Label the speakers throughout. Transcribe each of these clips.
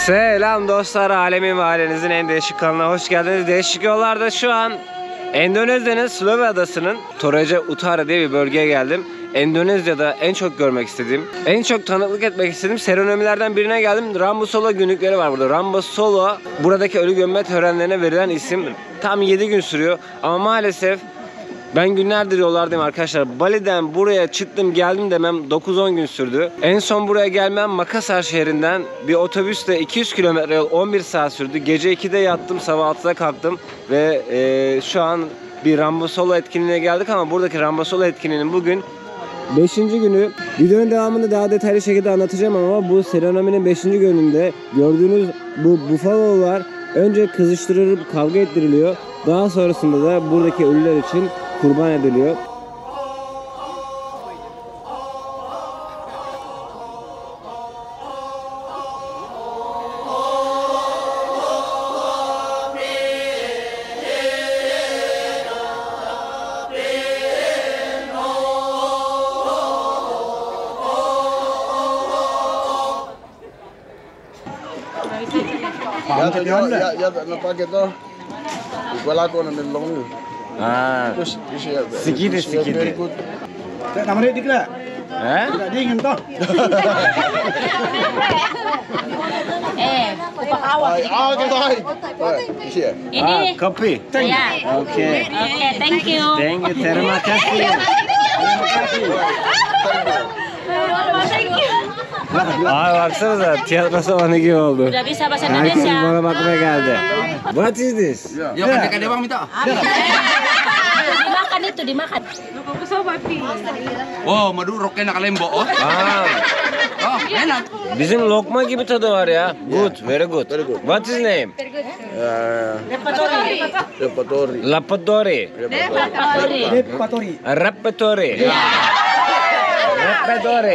Speaker 1: Selam dostlar, alemin ve ailenizin en değişik kanalına hoş geldiniz. Değişik yollarda şu an Endonezya'nın Sulawesi adasının Toraja Utara diye bir bölgeye geldim. Endonezya'da en çok görmek istediğim, en çok tanıklık etmek istediğim serenomilerden birine geldim. Rambusolo günlükleri var burada. Rambusolo buradaki ölü gömme törenlerine verilen isim. Tam 7 gün sürüyor ama maalesef ben günlerdir yollardayım arkadaşlar. Bali'den buraya çıktım geldim demem 9-10 gün sürdü. En son buraya gelmem Makassar şehrinden bir otobüsle 200 kilometre yol 11 saat sürdü. Gece 2'de yattım, sabah 6'da kalktım ve şu an bir Rambusolo etkinliğine geldik ama buradaki Rambusolo etkinliğinin bugün 5. günü. Videonun devamında daha detaylı şekilde anlatacağım ama bu serenominin 5. gününde gördüğünüz bu bufalolar önce kızıştırılıp kavga ettiriliyor. Daha sonrasında da buradaki ölüler için kurban ediliyor.
Speaker 2: Ya pakai itu. Gua lakukan di long. Terus
Speaker 1: Sikidi.
Speaker 3: Namanya dikira.
Speaker 1: He?
Speaker 3: Dingin toh.
Speaker 2: Gitu.
Speaker 1: Ini kopi.
Speaker 4: Ya.
Speaker 1: Oke.
Speaker 4: Thank you.
Speaker 1: Thank you. Terima kasih. Ay baksanıza tiyatro salonu gibi oldu.
Speaker 4: Udah bisa bahasa
Speaker 1: Herkes
Speaker 4: Indonesia.
Speaker 1: bana bakmaya geldi. What is this?
Speaker 2: Ya kan dia bang minta.
Speaker 4: Dimakan itu, dimakan.
Speaker 2: Oh, madu roknya nak lembo. Oh, enak.
Speaker 1: Bizim lokma gibi tadı var ya. Good, very good. What is name?
Speaker 2: Repertori.
Speaker 1: Lapadori.
Speaker 3: Repatori.
Speaker 1: Repertori. Repertori.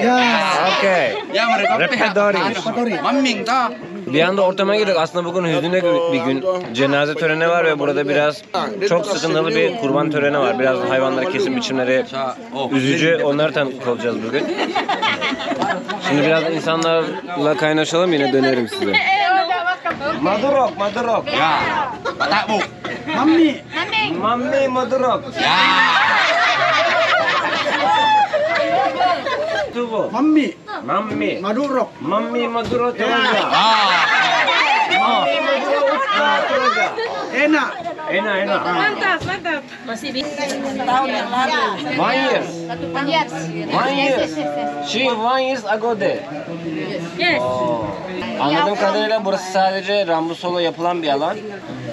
Speaker 1: Okay.
Speaker 2: Ya mereka
Speaker 1: Repertori.
Speaker 2: Maming ta.
Speaker 1: Bir anda ortama girdik. Aslında bugün hüzünlü bir gün. Cenaze töreni var ve burada biraz çok sıkıntılı bir kurban töreni var. Biraz hayvanları kesim biçimleri üzücü. Onları tanıklık olacağız bugün. Şimdi biraz insanlarla kaynaşalım, yine dönerim size. Madurok.
Speaker 2: Ya. Tak bu.
Speaker 1: Mami madurok.
Speaker 2: Ya.
Speaker 1: Tuvo.
Speaker 3: Mami.
Speaker 1: Mami.
Speaker 3: Madurok.
Speaker 1: Mami madurok. Toraja. Mami madurok. Toraja.
Speaker 3: Enak.
Speaker 1: Enak.
Speaker 4: Masih bisa tahun yang lalu.
Speaker 1: 1 year. 1 year. She 1 years ago de.
Speaker 4: Yes.
Speaker 1: Anladığım kadarıyla burası sadece Rambusolo yapılan bir alan.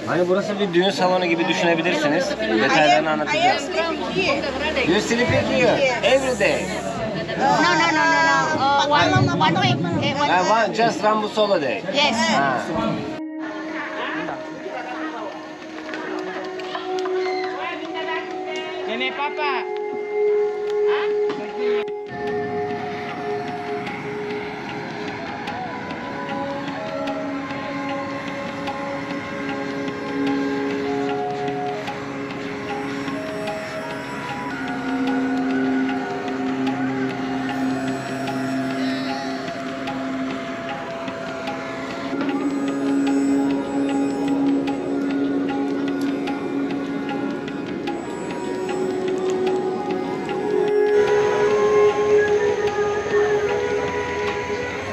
Speaker 1: Hani burası bir düğün salonu gibi düşünebilirsiniz. Detaylarını anlatacağım. You sleep here every day.
Speaker 5: No. One week.
Speaker 1: Just Rambusolo day.
Speaker 5: Yes.
Speaker 1: Ha.
Speaker 6: Nenek papa.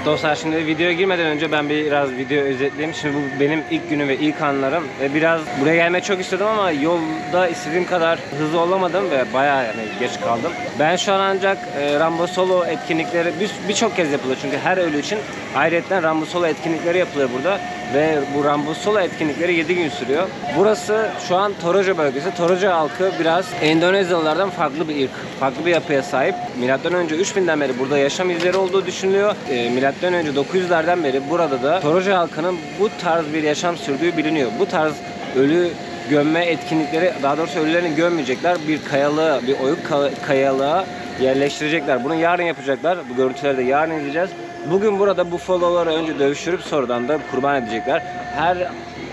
Speaker 1: Dostlar, şimdi videoya girmeden önce ben biraz video özetleyeyim. Şimdi bu benim ilk günüm ve ilk anlarım. Ve biraz buraya gelmeyi çok istedim ama yolda istediğim kadar hızlı olamadım ve bayağı geç kaldım. Ben şu an ancak Rambusolo etkinlikleri birçok kez yapılıyor. Çünkü her ölü için ayrıca Rambusolo etkinlikleri yapılıyor burada. Ve bu Rambusolo etkinlikleri 7 gün sürüyor. Burası şu an Toraja bölgesi. Toraja halkı biraz Endonezyalılardan farklı bir ırk, farklı bir yapıya sahip. Milattan önce 3000'den beri burada yaşam izleri olduğu düşünülüyor. Milattan önce 900'lerden beri burada da Toraja halkının bu tarz bir yaşam sürdüğü biliniyor. Bu tarz ölü gömme etkinlikleri, daha doğrusu ölülerini gömmeyecekler. Bir kayalığa, bir oyuk kayalığa yerleştirecekler. Bunu yarın yapacaklar. Bu görüntüleri de yarın izleyeceğiz. Bugün burada bufaloları önce dövüştürüp sonradan da kurban edecekler. Her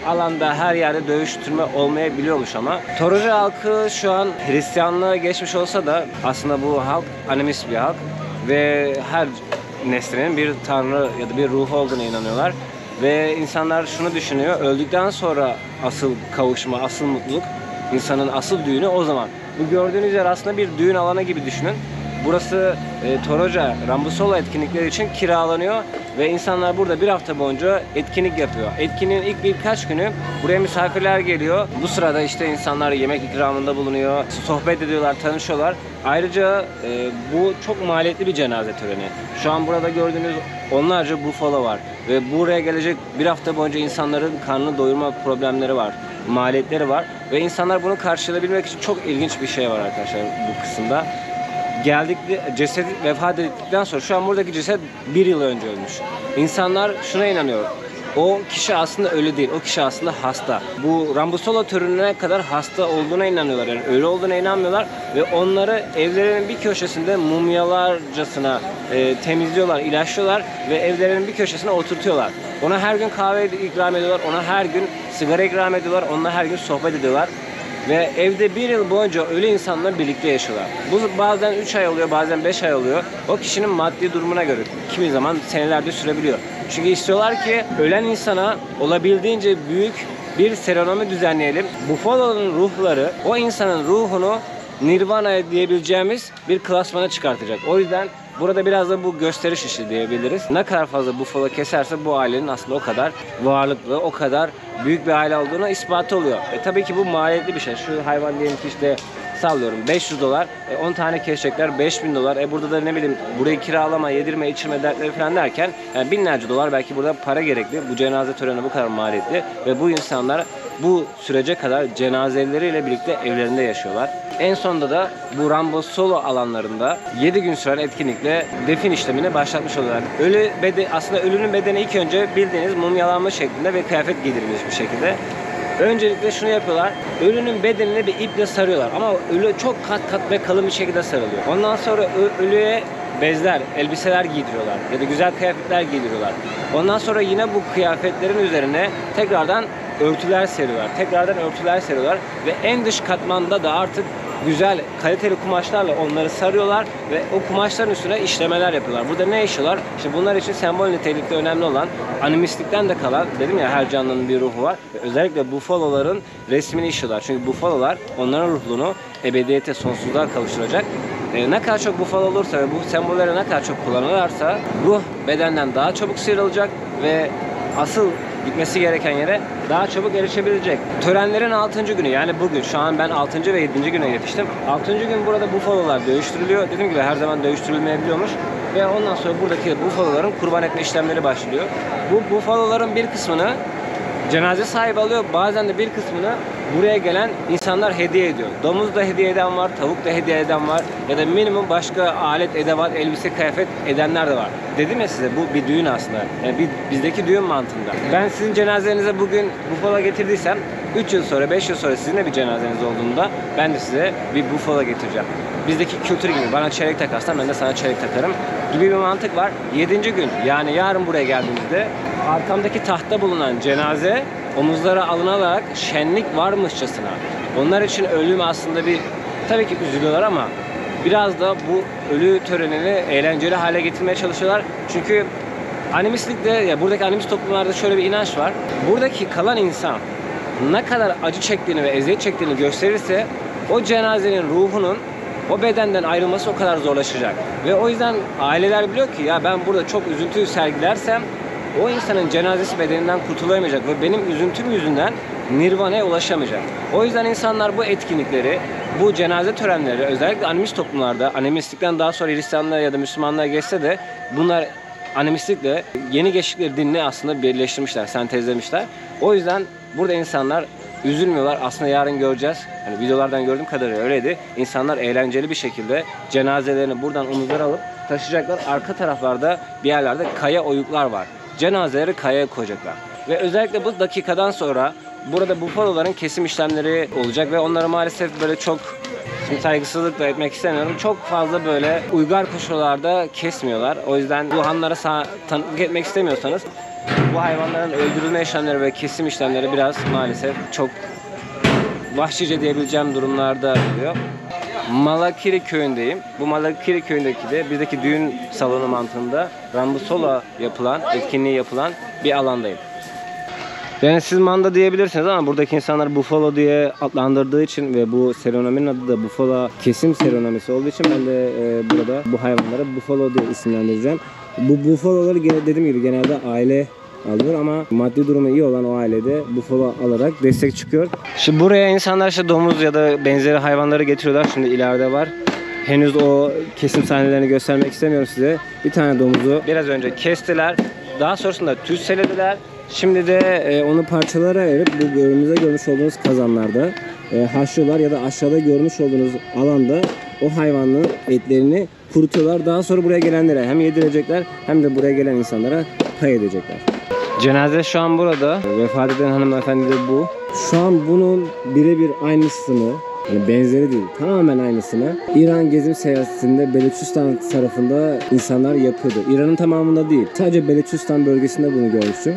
Speaker 1: alanda, her yerde dövüştürme olmayabiliyormuş ama. Toraja halkı şu an Hristiyanlığa geçmiş olsa da aslında bu halk animist bir halk ve her neslinin bir tanrı ya da bir ruhu olduğuna inanıyorlar. Ve insanlar şunu düşünüyor, öldükten sonra asıl kavuşma, asıl mutluluk, insanın asıl düğünü o zaman. Bu gördüğünüz yer aslında bir düğün alanı gibi düşünün. Burası Toraja, Rambusolo etkinlikleri için kiralanıyor ve insanlar burada bir hafta boyunca etkinlik yapıyor. Etkinliğin ilk birkaç günü buraya misafirler geliyor. Bu sırada işte insanlar yemek ikramında bulunuyor, sohbet ediyorlar, tanışıyorlar. Ayrıca bu çok maliyetli bir cenaze töreni. Şu an burada gördüğünüz onlarca bufalo var ve buraya gelecek bir hafta boyunca insanların karnını doyurma problemleri var, maliyetleri var ve insanlar bunu karşılayabilmek için çok ilginç bir şey var arkadaşlar bu kısımda. Ceset vefat ettikten sonra, şu an buradaki ceset 1 yıl önce ölmüş. İnsanlar şuna inanıyor. O kişi aslında ölü değil. O kişi aslında hasta. Bu Rambusolo törenine kadar hasta olduğuna inanıyorlar. Yani ölü olduğuna inanmıyorlar ve onları evlerinin bir köşesinde mumyalarcasına temizliyorlar, ilaçlıyorlar ve evlerinin bir köşesine oturtuyorlar. Ona her gün kahve ikram ediyorlar. Ona her gün sigara ikram ediyorlar. Onunla her gün sohbet ediyorlar. Ve evde 1 yıl boyunca ölü insanla birlikte yaşıyorlar. Bu bazen 3 ay oluyor, bazen 5 ay oluyor. O kişinin maddi durumuna göre kimi zaman senelerde sürebiliyor. Çünkü istiyorlar ki ölen insana olabildiğince büyük bir seremoni düzenleyelim. Bufalo'nun ruhları o insanın ruhunu Nirvana diyebileceğimiz bir klasmana çıkartacak. O yüzden burada biraz da bu gösteriş işi diyebiliriz. Ne kadar fazla bufalo keserse bu ailenin aslında o kadar varlıklı, o kadar büyük bir aile olduğuna ispatı oluyor. Tabii ki bu maliyetli bir şey. Şu hayvan diyelim ki işte sallıyorum $500. 10 tane kesecekler $5000. Burada da ne bileyim burayı kiralama, yedirme, içirme dertleri falan derken yani binlerce dolar belki burada para gerekli. Bu cenaze töreni bu kadar maliyetli ve bu insanlar bu sürece kadar cenazeleriyle birlikte evlerinde yaşıyorlar. En sonunda da bu Rambusolo alanlarında 7 gün süren etkinlikle defin işlemini başlatmış oluyorlar. Aslında ölünün bedeni ilk önce bildiğiniz mumyalanma şeklinde ve kıyafet giydirilmiş bir şekilde. Öncelikle şunu yapıyorlar. Ölünün bedenini bir iple sarıyorlar ama ölü çok kat kat ve kalın bir şekilde sarılıyor. Ondan sonra ölüye bezler, elbiseler giydiriyorlar ya da güzel kıyafetler giydiriyorlar. Ondan sonra yine bu kıyafetlerin üzerine tekrardan örtüler seriyorlar ve en dış katmanda da artık güzel kaliteli kumaşlarla onları sarıyorlar ve o kumaşların üstüne işlemeler yapıyorlar. Burada ne işliyorlar? İşte bunlar için sembol nitelikte önemli olan animistlikten de kalan, dedim ya her canlının bir ruhu var ve özellikle bufaloların resmini işliyorlar. Çünkü bufalolar onların ruhunu ebediyete, sonsuzluğa kavuşturacak. Ne kadar çok bufalo olursa ve bu sembolleri ne kadar çok kullanırlarsa ruh bedenden daha çabuk sıyrılacak ve asıl gitmesi gereken yere daha çabuk erişebilecek. Törenlerin 6. günü yani bugün, şu an ben 6. ve 7. güne yetiştim. 6. gün burada bufalolar dövüştürülüyor. Dediğim gibi her zaman dövüştürülmeyebiliyormuş. Ve ondan sonra buradaki bufaloların kurban etme işlemleri başlıyor. Bu bufaloların bir kısmını cenaze sahibi alıyor. Bazen de bir kısmını buraya gelen insanlar hediye ediyor. Domuz da hediye eden var, tavuk da hediye eden var ya da minimum başka alet, edevat, elbise, kıyafet edenler de var. Dedim ya size bu bir düğün aslında. Yani bizdeki düğün mantığında. Ben sizin cenazenize bugün bufalo getirdiysem 3 yıl sonra, 5 yıl sonra sizin de bir cenazeniz olduğunda ben de size bir bufalo getireceğim. Bizdeki kültür gibi bana çeyrek takarsan ben de sana çeyrek takarım gibi bir mantık var. 7. gün yani yarın buraya geldiğimizde arkamdaki tahtta bulunan cenaze omuzlara alınarak şenlik varmışçasına. Onlar için ölüm aslında bir, tabii ki üzülüyorlar ama biraz da bu ölü törenini eğlenceli hale getirmeye çalışıyorlar. Çünkü animistlikte, ya buradaki animist toplumlarda şöyle bir inanç var. Buradaki kalan insan ne kadar acı çektiğini ve eziyet çektiğini gösterirse o cenazenin ruhunun o bedenden ayrılması o kadar zorlaşacak. Ve o yüzden aileler biliyor ki ya ben burada çok üzüntü sergilersem o insanın cenazesi bedeninden kurtulamayacak ve benim üzüntüm yüzünden Nirvana'ya ulaşamayacak. O yüzden insanlar bu etkinlikleri, bu cenaze törenleri özellikle animist toplumlarda, animistlikten daha sonra Hristiyanlığa ya da Müslümanlığa geçse de bunlar animistlikle yeni geçtikleri dinle aslında birleştirmişler, sentezlemişler. O yüzden burada insanlar üzülmüyorlar. Aslında yarın göreceğiz. Hani videolardan gördüğüm kadarıyla öyleydi. İnsanlar eğlenceli bir şekilde cenazelerini buradan omuzlara alıp taşıyacaklar. Arka taraflarda bir yerlerde kaya oyuklar var. Cenazeleri kayaya koyacaklar. Ve özellikle bu dakikadan sonra burada bufaloların kesim işlemleri olacak ve onları maalesef böyle çok, şimdi saygısızlık da etmek istemiyorum, çok fazla böyle uygar koşullarda kesmiyorlar. O yüzden bu hanlara tanıklık etmek istemiyorsanız bu hayvanların öldürülme işlemleri ve kesim işlemleri biraz maalesef çok vahşice diyebileceğim durumlarda oluyor. Malakiri köyündeyim. Bu Malakiri köyündeki de bizdeki düğün salonu mantığında Rambusolo yapılan, etkinliği yapılan bir alandayım. Yani siz manda diyebilirsiniz ama buradaki insanlar buffalo diye adlandırdığı için ve bu seronominin adı da buffalo kesim seronomisi olduğu için ben de burada bu hayvanları buffalo diye isimlendireceğim. Bu buffaloları dediğim gibi genelde aile alır ama maddi durumu iyi olan o ailede buffalo alarak destek çıkıyor. Şimdi buraya insanlar işte domuz ya da benzeri hayvanları getiriyorlar. Şimdi ileride var. Henüz o kesim sahnelerini göstermek istemiyorum size. Bir tane domuzu biraz önce kestiler. Daha sonrasında tüzselediler. Şimdi de onu parçalara ayırıp bu önümüzde görmüş olduğunuz kazanlarda haşlıyorlar ya da aşağıda görmüş olduğunuz alanda o hayvanın etlerini kurutuyorlar. Daha sonra buraya gelenlere hem yedirecekler hem de buraya gelen insanlara pay edecekler. Cenaze şu an burada. Vefat eden hanımefendi de bu. Şu an bunun birebir aynısını, yani benzeri değil, tamamen aynısını İran gezim seyahatinde Beluçistan tarafında insanlar yapıyordu. İran'ın tamamında değil. Sadece Beluçistan bölgesinde bunu görmüştüm.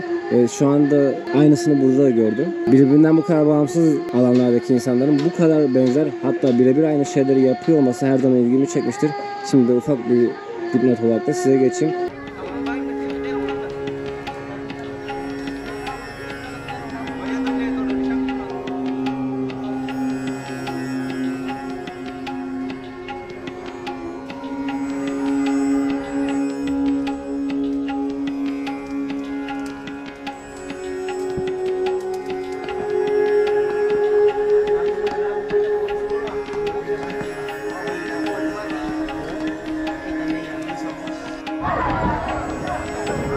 Speaker 1: Şu anda aynısını burada da gördüm. Birbirinden bu kadar bağımsız alanlardaki insanların bu kadar benzer, hatta birebir aynı şeyleri yapıyor olması her zaman ilgimi çekmiştir. Şimdi ufak bir dipnot olarak da size geçeyim.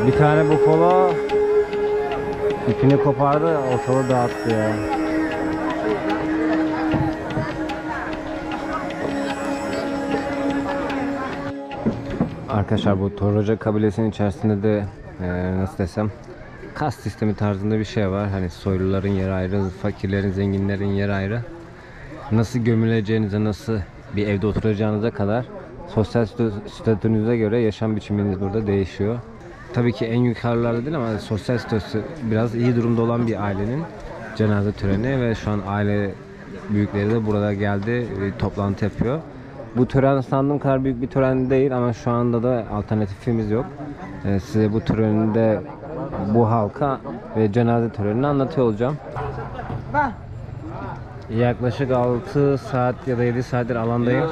Speaker 1: Bir tane buffalo ipini kopardı, ortalığı dağıttı ya. Arkadaşlar bu Toraja kabilesinin içerisinde de nasıl desem kast sistemi tarzında bir şey var. Hani soyluların yeri ayrı, fakirlerin, zenginlerin yeri ayrı. Nasıl gömüleceğinize, nasıl bir evde oturacağınıza kadar sosyal statünüze göre yaşam biçiminiz burada değişiyor. Tabii ki en yukarılarda değil ama sosyal statüsü biraz iyi durumda olan bir ailenin cenaze töreni ve şu an aile büyükleri de burada geldi, toplantı yapıyor. Bu tören sandığım kadar büyük bir tören değil ama şu anda da alternatifimiz yok. Size bu töreninde bu halka ve cenaze törenini anlatıyor olacağım. Yaklaşık 6 saat ya da 7 saattir alandayım.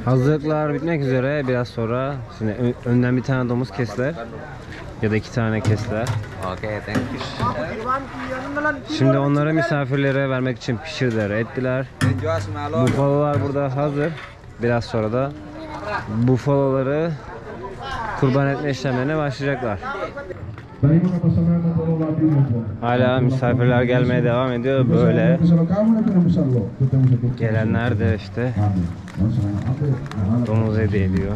Speaker 1: Hazırlıklar bitmek üzere, biraz sonra şimdi önden bir tane domuz kestiler ya da 2 tane kestiler. Şimdi onları misafirlere vermek için pişirdiler, ettiler. Buffalolar burada hazır. Biraz sonra da buffaloları kurban etme işlemlerine başlayacaklar. Hala misafirler gelmeye devam ediyor. Böyle gelenler de işte domuz hediye ediyor.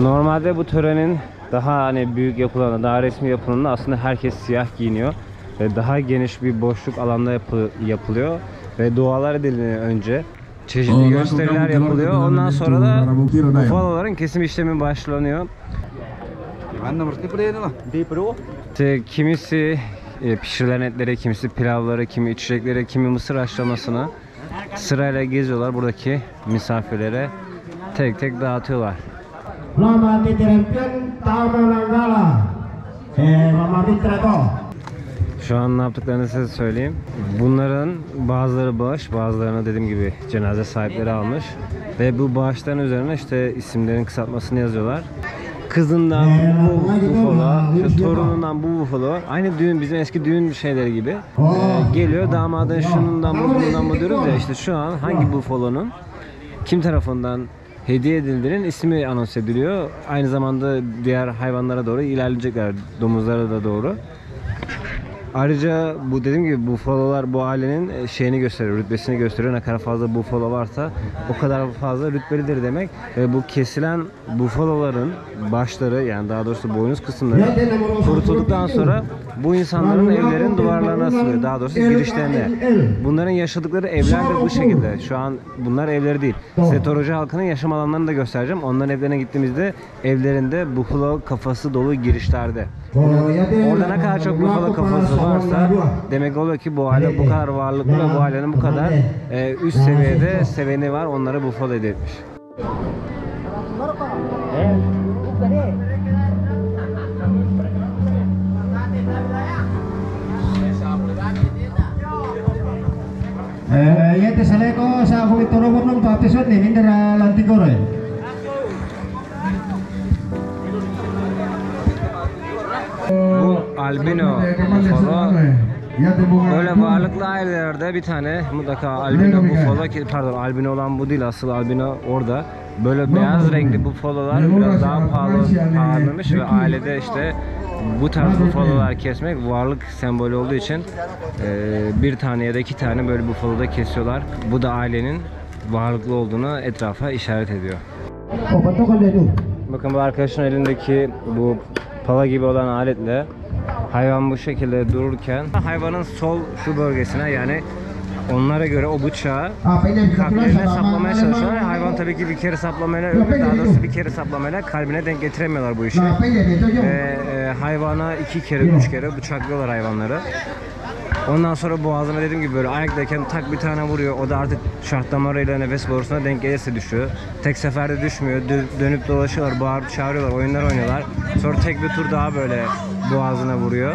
Speaker 1: Normalde bu törenin daha hani büyük yapılanında, daha resmi yapılanında aslında herkes siyah giyiniyor ve daha geniş bir boşluk alanda yapılıyor ve dualar edildiğinde önce çeşitli gösteriler yapılıyor. Ondan sonra da buffaloların kesim işlemi başlanıyor. İşte kimisi pişirilen etleri, kimisi pilavları, kimi içecekleri, kimi mısır haşlamasını sırayla geziyorlar. Buradaki misafirlere tek tek dağıtıyorlar. Şu an ne yaptıklarını size söyleyeyim. Bunların bazıları bağış, bazılarına dediğim gibi cenaze sahipleri almış. Ve bu bağışların üzerine işte isimlerin kısaltmasını yazıyorlar. Kızından bu buffalo, torunundan bu buffalo, aynı düğün, bizim eski düğün şeyleri gibi geliyor. Damadın şunundan bu, bundan bu diyoruz ya, işte şu an hangi buffalo'nun kim tarafından hediye edildiğinin ismi anons ediliyor. Aynı zamanda diğer hayvanlara doğru ilerleyecekler, domuzlara da doğru. Ayrıca bu dediğim gibi buffalolar bu ailenin şeyini gösteriyor, rütbesini gösteriyor. Ne kadar fazla buffalo varsa o kadar fazla rütbelidir demek. Ve bu kesilen buffaloların başları, yani daha doğrusu boynuz kısımları kurutulduktan sonra bu insanların evlerin duvarlarına asılıyor. Daha doğrusu girişlerine. Bunların yaşadıkları evler de bu şekilde. Şu an bunlar evleri değil. Size Toraja halkının yaşam alanlarını da göstereceğim. Onların evlerine gittiğimizde evlerinde buffalo kafası dolu girişlerde. Orada ne kadar çok buffalo kafası varsa demek oluyor ki bu aile bu kadar varlıklı ve bu ailenin bu kadar üst seviyede seveni var, onları buffalo hediye etmiş.
Speaker 5: Ya te sale ko sa Fuitoro Bonong to episode ni Mindera Lantigoro.
Speaker 1: Bu albino bufalo. Böyle varlıklı ailelerde bir tane mutlaka albino bufalo ki pardon albino olan bu değil asıl albino orada. Böyle beyaz renkli bufalolar biraz daha pahalıymış ve ailede işte bu tarz bufalolar kesmek varlık sembolü olduğu için bir tane ya da iki tane böyle bufalo da kesiyorlar. Bu da ailenin varlıklı olduğunu etrafa işaret ediyor. Bakın bu arkadaşın elindeki bu pala gibi olan aletle hayvan bu şekilde dururken hayvanın sol şu bölgesine yani onlara göre o bıçağı kalplerine saplamaya çalışıyorlar. Hayvan tabii ki bir kere saplamayla ölüyor. Daha doğrusu bir kere saplamayla kalbine denk getiremiyorlar bu işi. Ve hayvana 2 kere 3 kere bıçaklıyorlar hayvanları. Ondan sonra boğazına dediğim gibi böyle ayaktayken tak bir tane vuruyor. O da artık şah damarıyla nefes borusuna denk gelirse düşüyor. Tek seferde düşmüyor. Dönüp dolaşıyorlar, bağırıp çağırıyorlar, oyunlar oynuyorlar. Sonra tek bir tur daha böyle boğazına vuruyor.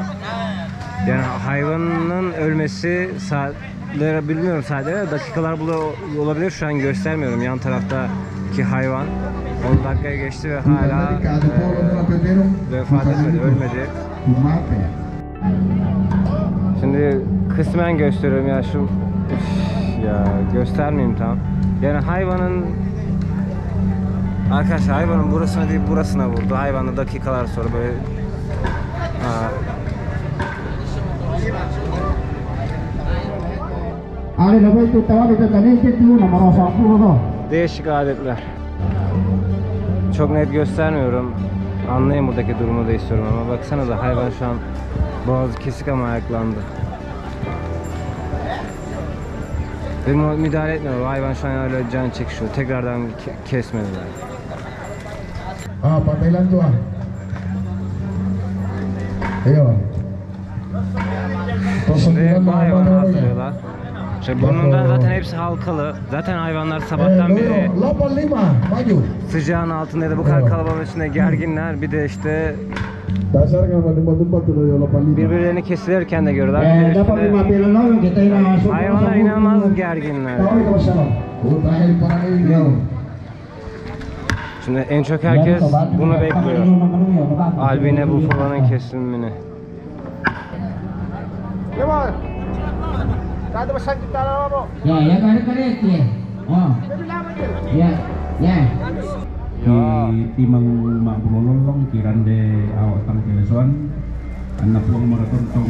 Speaker 1: Yani hayvanın ölmesi saatleri bilmiyorum saatleri dakikalar olabilir. Şu an göstermiyorum yan taraftaki hayvan. 10 dakikaya geçti ve hala vefat etmedi, ölmedi. Şimdi kısmen gösteriyorum ya şu ya göstermeyeyim tam. Yani hayvanın arkadaşlar hayvanın burasına değil burasına vurdu. Hayvanı dakikalar sonra böyle değişik adetler. Çok net göstermiyorum. Anlayın buradaki durumu da istiyorum ama baksanıza hayvan şu an boğazı kesik ama ayaklandı. Ve müdahale etmiyor. Hayvan şu an öyle can çekişiyor. Tekrardan kesmediler.
Speaker 5: Patailan tuh. Ayo.
Speaker 1: Şimdi bu hayvanı hazırlıyorlar. İşte burnundan zaten hepsi halkalı. Zaten hayvanlar sabahtan beri sıcağın altında ya da bu kadar kalabalığın içinde gerginler. Bir de işte birbirlerini kesilirken de görüyorlar. Hayvanlar inanılmaz gerginler. Şimdi en çok herkes bunu bekliyor. Albino bufalonun kesimini.
Speaker 5: Ya kare ya. Oh. Ya.
Speaker 6: Di timang magrololong kirande awak tang teleson anak puang maraton tong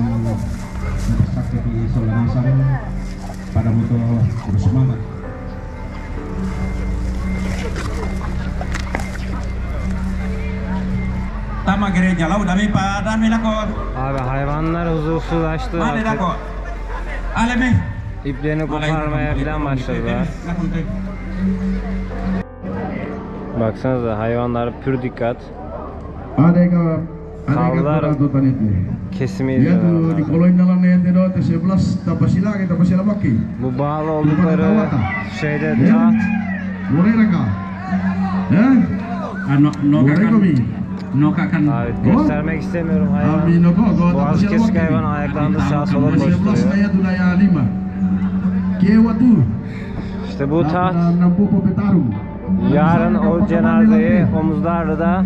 Speaker 6: sakit di Solanasan pada moto bersemangat. Tama gereja lau dami pada milako.
Speaker 1: Abi hayvanlar huzursuzlaştı
Speaker 6: Hadi
Speaker 1: artık.
Speaker 6: dako. Aleme.
Speaker 1: İplerini koparmaya falan başladılar. Baksanıza hayvanlar pür dikkat. Kavlar kesimi izliyorlar. Bu bağlı oldukları şeyde taht. Abi göstermek istemiyorum hayvan. Boğazı kesik hayvan ayaklandı sağa sola koşturuyor. İşte bu taht yarın o cenazeyi omuzlarda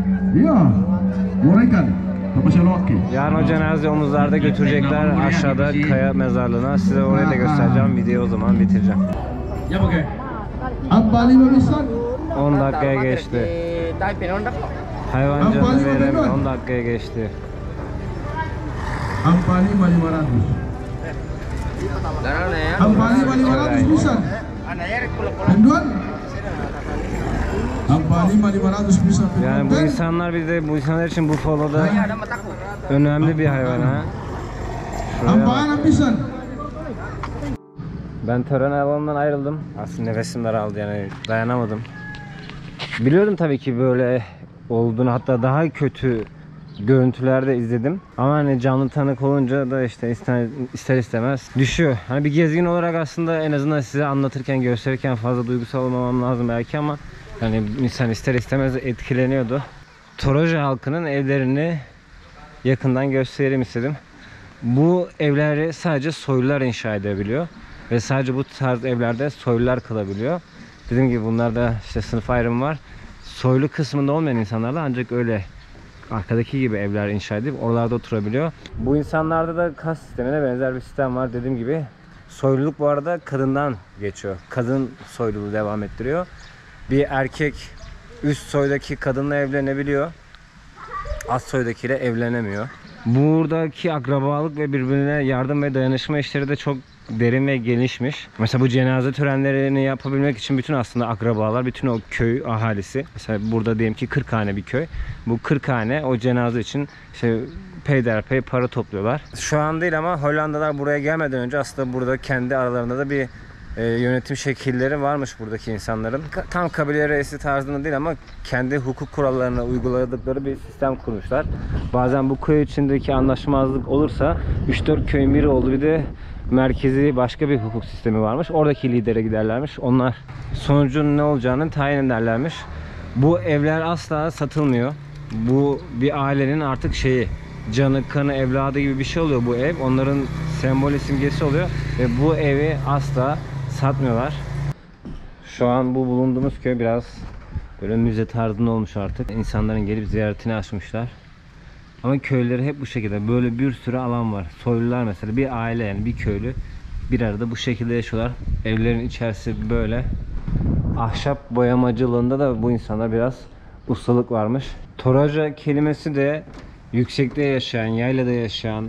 Speaker 1: yarın o cenazeyi omuzlarda götürecekler aşağıda kaya mezarlığına. Size orayı da göstereceğim. Videoyu o zaman bitireceğim. 10 dakikaya geçti. Hayvan canı veremiyor. 10 dakikaya geçti.
Speaker 5: Ampani 500 bisa. Penduan. Ampani 500 bisa.
Speaker 1: Yani bu insanlar bir de bu insanlar için bufalo da önemli bir hayvan ha.
Speaker 5: Ampani bisa.
Speaker 1: Ben tören alanından ayrıldım. Aslında nefesim daraldı yani dayanamadım. Biliyordum tabii ki böyle olduğunu, hatta daha kötü görüntülerde izledim. Ama hani canlı tanık olunca da işte ister istemez düşüyor. Hani bir gezgin olarak aslında en azından size anlatırken, gösterirken fazla duygusal olmamam lazım belki ama hani insan ister istemez etkileniyordu. Toroje halkının evlerini yakından göstereyim istedim. Bu evleri sadece soylular inşa edebiliyor. Ve sadece bu tarz evlerde soylular kalabiliyor. Dediğim gibi bunlarda işte sınıf ayrımı var. Soylu kısmında olmayan insanlarla ancak öyle arkadaki gibi evler inşa edip oralarda oturabiliyor. Bu insanlarda da kas sistemine benzer bir sistem var. Dediğim gibi soyluluk bu arada kadından geçiyor. Kadın soyluluğu devam ettiriyor. Bir erkek üst soydaki kadınla evlenebiliyor. Az soydakiyle evlenemiyor. Buradaki akrabalık ve birbirine yardım ve dayanışma işleri de çok derin ve gelişmiş. Mesela bu cenaze törenlerini yapabilmek için bütün aslında akrabalar, bütün o köy ahalisi. Mesela burada diyelim ki 40 hane bir köy. Bu 40 hane o cenaze için işte peyderpey para topluyorlar. Şu an değil ama Hollandalar buraya gelmeden önce aslında burada kendi aralarında da bir yönetim şekilleri varmış buradaki insanların. Tam kabile reisi tarzında değil ama kendi hukuk kurallarına uyguladıkları bir sistem kurmuşlar. Bazen bu köy içindeki anlaşmazlık olursa 3-4 köyün biri oldu, bir de merkezi başka bir hukuk sistemi varmış. Oradaki lidere giderlermiş. Onlar sonucun ne olacağını tayin ederlermiş. Bu evler asla satılmıyor. Bu bir ailenin artık şeyi, canı, kanı, evladı gibi bir şey oluyor bu ev. Onların sembolü, simgesi oluyor ve bu evi asla satmıyorlar. Şu an bu bulunduğumuz köy biraz böyle müze tarzında olmuş artık. İnsanların gelip ziyaretini açmışlar. Ama köyleri hep bu şekilde. Böyle bir sürü alan var. Soylular mesela bir aile, yani bir köylü bir arada bu şekilde yaşıyorlar. Evlerin içerisi böyle. Ahşap boyamacılığında da bu insanlar biraz ustalık varmış. Toraja kelimesi de yüksekte yaşayan, yaylada yaşayan,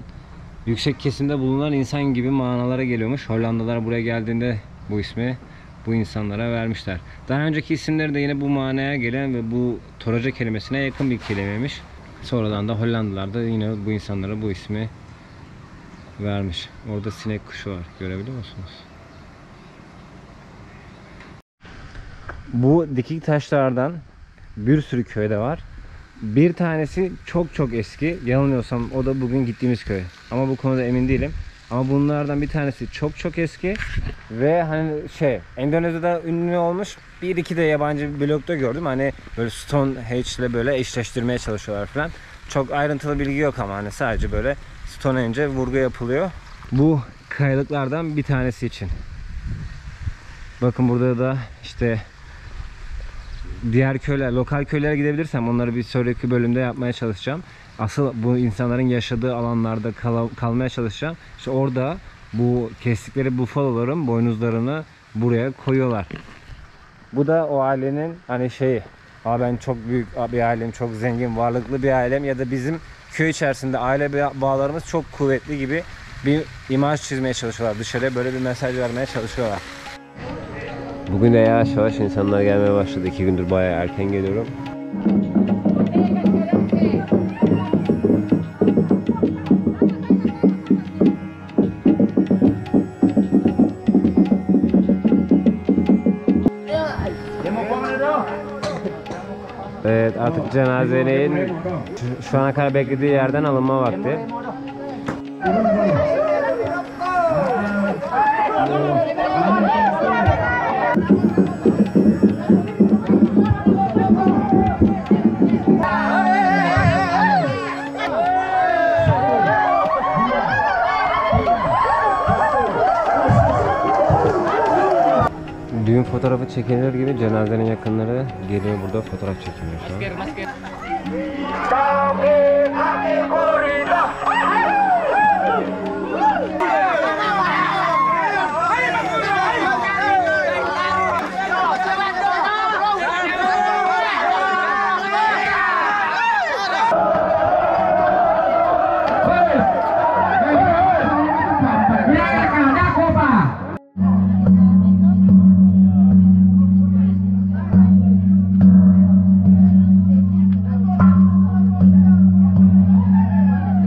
Speaker 1: yüksek kesimde bulunan insan gibi manalara geliyormuş. Hollandalılar buraya geldiğinde bu ismi bu insanlara vermişler. Daha önceki isimleri de yine bu manaya gelen ve bu Toraja kelimesine yakın bir kelimeymiş. Sonradan da Hollandalılar da yine bu insanlara bu ismi vermiş. Orada sinek kuşu var. Görebiliyor musunuz? Bu dikik taşlardan bir sürü köyde var. Bir tanesi çok çok eski. Yanılmıyorsam o da bugün gittiğimiz köy. Ama bu konuda emin değilim. Ama bunlardan bir tanesi çok çok eski. Ve hani Endonezya'da ünlü olmuş. Bir iki de yabancı bir blogda gördüm. Hani böyle Stonehenge ile böyle eşleştirmeye çalışıyorlar falan. Çok ayrıntılı bilgi yok ama hani sadece böyle Stonehenge'e vurgu yapılıyor. Bu kayalıklardan bir tanesi için. Bakın burada da işte diğer köyler, lokal köylere gidebilirsem onları bir sonraki bölümde yapmaya çalışacağım. Asıl bu insanların yaşadığı alanlarda kalmaya çalışacağım. İşte orada bu kestikleri bufaloların boynuzlarını buraya koyuyorlar. Bu da o ailenin hani ben çok büyük bir ailem, çok zengin, varlıklı bir ailem ya da bizim köy içerisinde aile bağlarımız çok kuvvetli gibi bir imaj çizmeye çalışıyorlar. Dışarıya böyle bir mesaj vermeye çalışıyorlar. Bugün de yavaş yavaş insanlar gelmeye başladı. 2 gündür bayağı erken geliyorum. Evet, artık cenazenin şu ana kadar beklediği yerden alınma vakti. Düğün fotoğrafı çekilir gibi cenazenin yakınları geliyor, burada fotoğraf çekiliyor şu an.